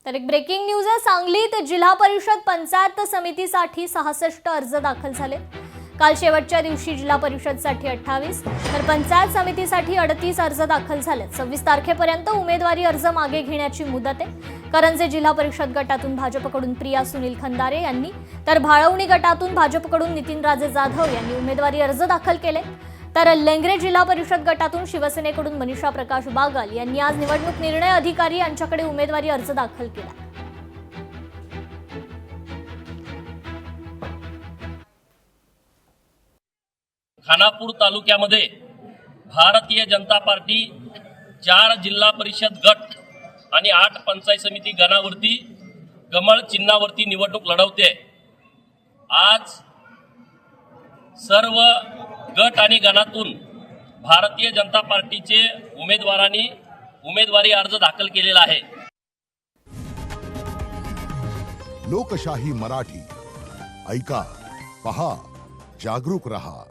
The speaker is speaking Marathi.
तर एक ब्रेकिंग न्यूज आहे। सांगलीत जिल्हा परिषद पंचायत समितीसाठी 66 अर्ज दाखल झाले। काल शेवटच्या दिवशी जिल्हा परिषदसाठी 28 तर पंचायत समितीसाठी 38 अर्ज दाखल झाले। 26 तारखेपर्यंत उमेदवारी अर्ज मागे घेण्याची मुदत आहे। करंजे जिल्हा परिषद गटातून भाजपकडून प्रिया सुनील खंदारे यांनी तर भाळवणी गटातून भाजपकडून नितीनराजे जाधव यांनी उमेदवारी अर्ज दाखल केले। तर लेंगरे जिल्हा परिषद गटातून शिवसेनेकडून मनीषा प्रकाश बागल यांनी आज निवडणूक निर्णय अधिकारी यांच्याकडे उमेदवारी अर्ज दाखल केला। खानापूर तालुक्यामध्ये भारतीय जनता पार्टी 4 जिल्हा परिषद गट आणि 8 पंचायत समिती गणावरती कमळ चिन्हावरती निवडणूक लढवते। आज सर्व गट आणि गणातून भारतीय जनता पार्टीचे उमेदवारांनी उमेदवारी अर्ज दाखल केलेला आहे। लोकशाही मराठी ऐका, पहा, जागरूक रहा।